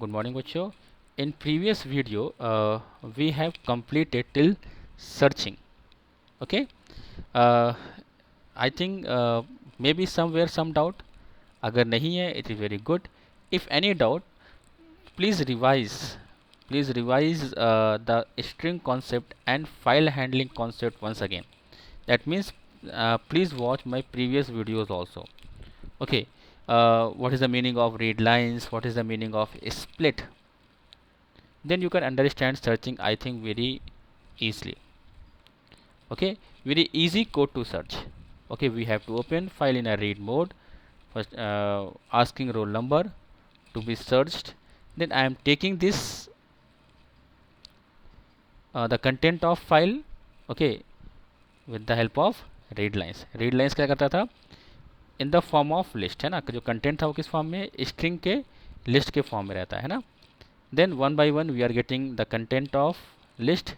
good morning बच्चों. In previous video we have completed till searching. Okay, uh, I think maybe somewhere some doubt. अगर नहीं है it is very good. If any doubt, please revise. Please revise the string concept and file handling concept once again. That means please watch my previous videos also. Okay, what is the meaning of read lines? What is the meaning of split? Then you can understand searching, I think, very easily. Okay, very easy code to search. Okay, we have to open file in a read mode. First, asking roll number to be searched. Then I am taking this the content of file. Okay, with the help of read lines. Read lines क्या करता था? In the form of list है ना, जो content था वो किस form में, स्ट्रिंग के लिस्ट के फॉर्म में रहता है ना. Then one by one we are getting the content of list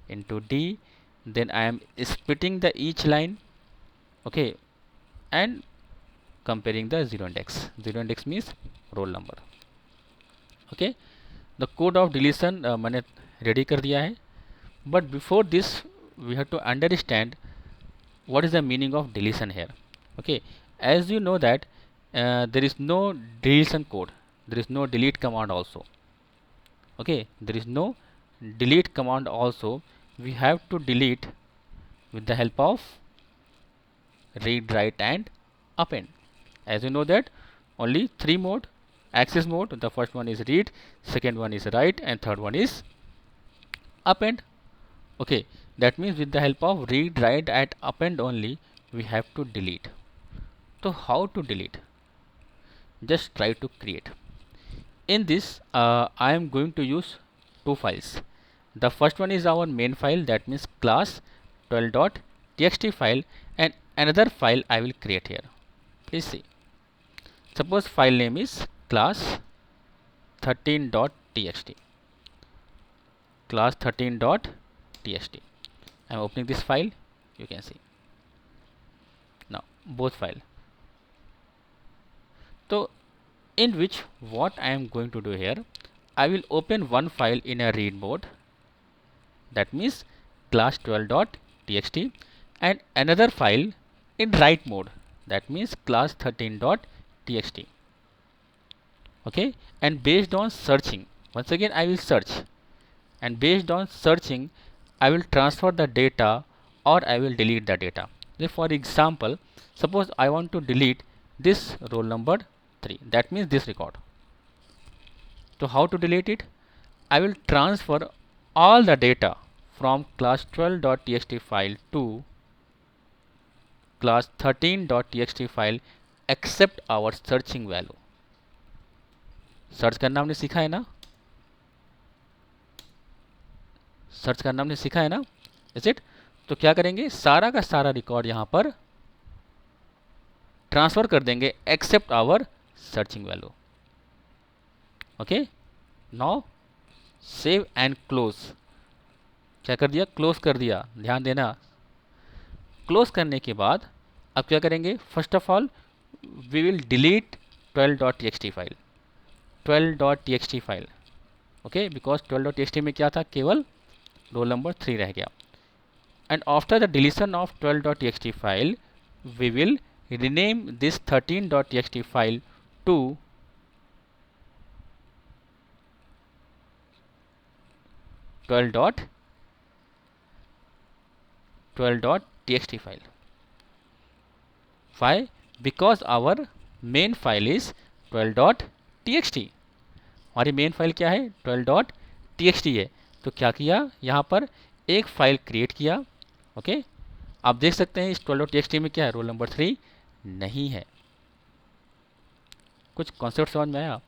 into D. Then I am splitting the each line, okay, and comparing the zero index. Zero index means roll number. Okay, the code of deletion मैंने ready कर दिया है. But before this we have to understand what is the meaning of deletion here. Okay, as you know that there is no deletion code, there is no delete command also. Okay, there is no delete command also. We have to delete with the help of read, write and append. As you know that only three mode, access mode. The first one is read, second one is write and third one is append. Okay, that means with the help of read, write and append only we have to delete. So how to delete? Just try to create. In this I am going to use two files. The first one is our main file, that means class 12.txt file, and another file I will create here. Please see. Suppose file name is class 13.txt. Class 13.txt. I am opening this file. You can see. Now both file. So in which what I am going to do here, I will open one file in a read mode, that means class 12.txt, and another file in write mode, that means class 13.txt. Okay, and based on searching, once again I will search, and based on searching I will transfer the data or I will delete the data. For example, suppose I want to delete this roll number 3, that means this record. So how to delete it? I will transfer all the data from class 12.txt file to class 13.txt file except our searching value. Search करना हमने सीखा है ना, search करना हमने सीखा है ना, इज इट. तो क्या करेंगे, सारा का सारा रिकॉर्ड यहां पर ट्रांसफर कर देंगे except our searching value. Okay, now save and close. क्या कर दिया, क्लोज कर दिया. ध्यान देना, क्लोज करने के बाद अब क्या करेंगे, first of all we will delete 12.txt file. 12.txt file, okay, because 12.txt में क्या था, केवल रोल नंबर 3 रह गया. And after the deletion of 12.txt file we will rename this 13.txt file to 12.txt file. Why? Because our main file is 12.txt. हमारी main file क्या है, 12.txt है. तो क्या किया, यहाँ पर एक फाइल क्रिएट किया. ओके, आप देख सकते हैं इस 12.txt में क्या है, रोल नंबर 3 नहीं है. कुछ कॉन्सेप्ट समझ में आया.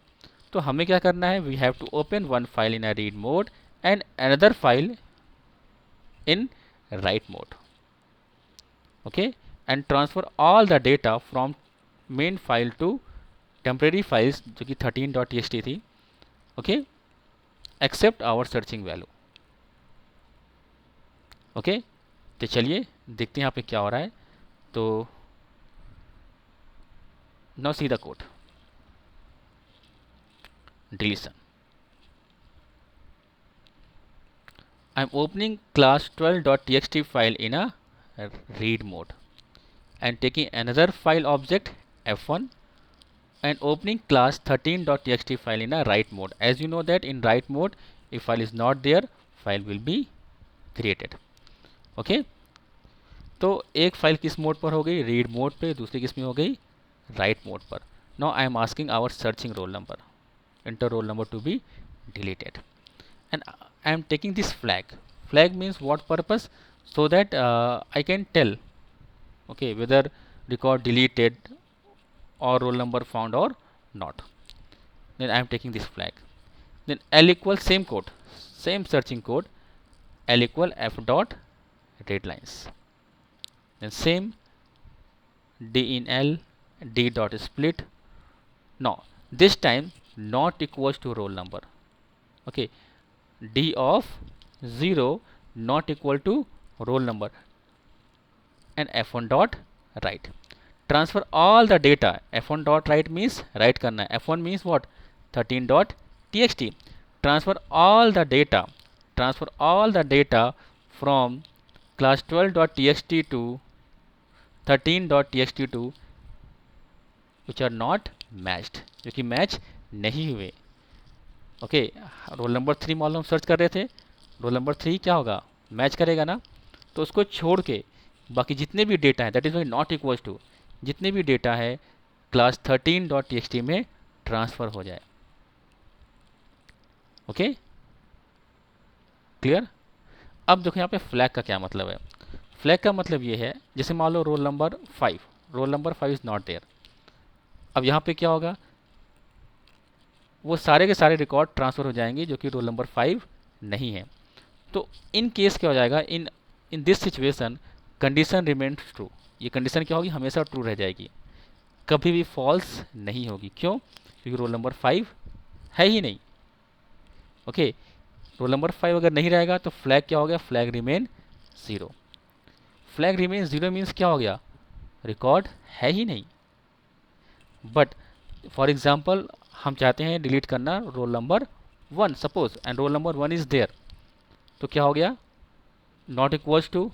तो हमें क्या करना है, we have to open one file in a read mode and another file in write mode. Okay, and transfer all the data from main file to temporary files जो कि 13.txt थी. Okay, except our searching value. Okay, तो चलिए देखते हैं यहाँ पे क्या हो रहा है. तो now see the code. Deletion. I'm opening class 12.txt file in a read mode and taking another file object f1 and opening class 13.txt file in a write mode. As you know that in write mode, if file is not there, file will be created. Okay तो एक file किस mode पर हो गई, read mode पे, दूसरी किस में हो गई, राइट मोड पर. Now I am asking our searching roll number, enter roll number to be deleted, and I am taking this flag means what purpose, so that I can tell, okay, whether record deleted or roll number found or not. Then I am taking this flag. Then L equal same code, same searching code, L equal f dot readlines. Then same d in L, d dot split. Now this time not equals to roll number. Okay, d of 0 not equal to roll number, and f1 dot write. Transfer all the data. f1 dot write means write करना है. f1 means what, 13 dot txt. Transfer all the data. Transfer all the data from class 12 dot txt to 13 dot txt to which are not matched, जो कि match नहीं हुए. Okay, roll number 3 मालूम search कर रहे थे, रोल नंबर 3 क्या होगा, मैच करेगा ना, तो उसको छोड़ के बाकी जितने भी डेटा है, that is Y not equals to, जितने भी डेटा है क्लास 13 डॉट टी में ट्रांसफ़र हो जाए. Okay clear. अब देखो यहाँ पे फ्लैग का क्या मतलब है. फ्लैग का मतलब ये है, जैसे मान लो roll number 5, roll number 5 is not there. अब यहाँ पे क्या होगा, वो सारे के सारे रिकॉर्ड ट्रांसफ़र हो जाएंगे जो कि रोल नंबर 5 नहीं है. तो इन केस क्या हो जाएगा, in this situation condition remains true. ये कंडीशन क्या होगी, हमेशा ट्रू रह जाएगी, कभी भी फॉल्स नहीं होगी. क्यों, क्योंकि रोल नंबर 5 है ही नहीं. ओके, रोल नंबर 5 अगर नहीं रहेगा तो फ्लैग क्या हो गया, flag remain 0. Flag remain 0 means क्या हो गया, रिकॉर्ड है ही नहीं. बट फॉर एग्जाम्पल हम चाहते हैं डिलीट करना roll number 1 suppose, and roll number 1 is there, तो क्या हो गया, नॉट इक्वल्स टू,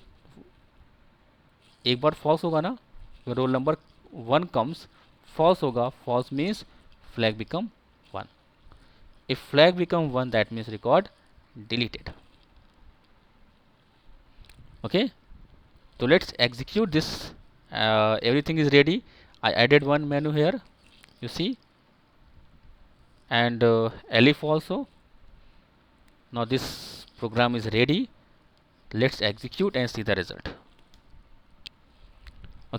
एक बार फॉल्स होगा ना, रोल नंबर 1 कम्स, फॉल्स होगा, false means flag become 1. If flag become 1 that means record deleted. Okay, so let's execute this. Everything is ready. I added one menu here, you see, and elif also. Now this program is ready. Let's execute and see the result.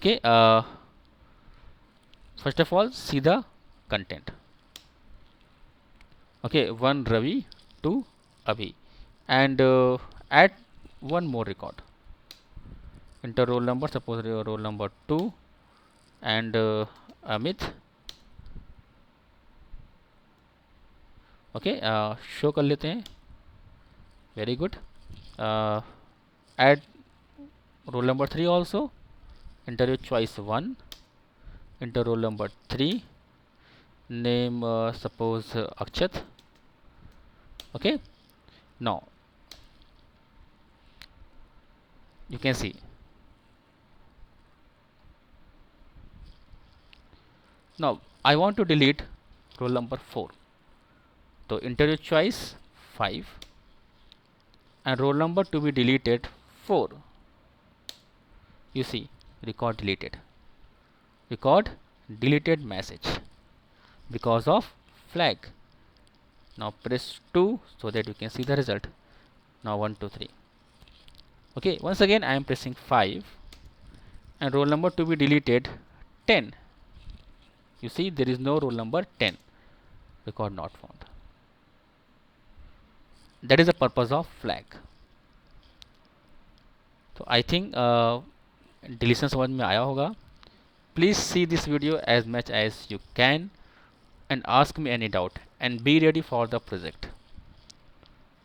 Okay, first of all see the content. Okay, 1 Ravi, 2 Abhi, and add one more record. Enter roll number, suppose roll number 2 and Amit. Okay, show कर लेते हैं, very good. add roll number 3 also. Enter your choice 1. Enter roll number 3, name suppose Akshat. Okay, now you can see, now I want to delete roll number 4, so enter your choice 5 and roll number to be deleted 4. You see, record deleted, record deleted message because of flag. Now press 2 so that you can see the result. Now 1 2 3. Okay, once again I am pressing 5 and roll number to be deleted 10. You see, there is no roll number 10, record not found. That is the purpose of flag. So I think deletion समझ में आया होगा. Please see this video as much as you can and ask me any doubt and be ready for the project.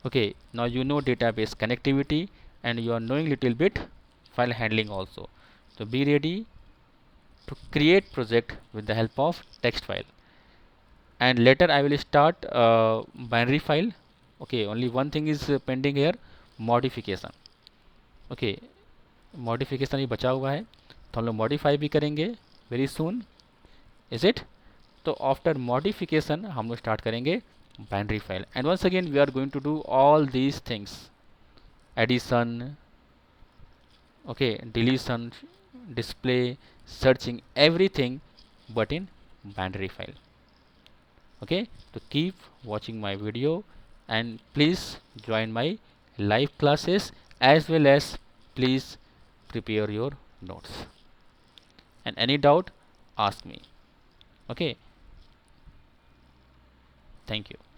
Okay, now you know database connectivity and you are knowing little bit file handling also. So be ready to create project with the help of text file, and later I will start binary file. Okay, only one thing is pending here, modification. Okay, modification ही बचा हुआ है, तो हम लोग modify भी करेंगे very soon, is it. तो आफ्टर मॉडिफिकेशन हम लोग स्टार्ट करेंगे binary file, and once again we are going to do all these things, addition, okay, deletion, display, searching, everything but in binary file. Okay, to keep watching my video and please join my live classes, as well as please prepare your notes, and any doubt ask me. Okay, thank you.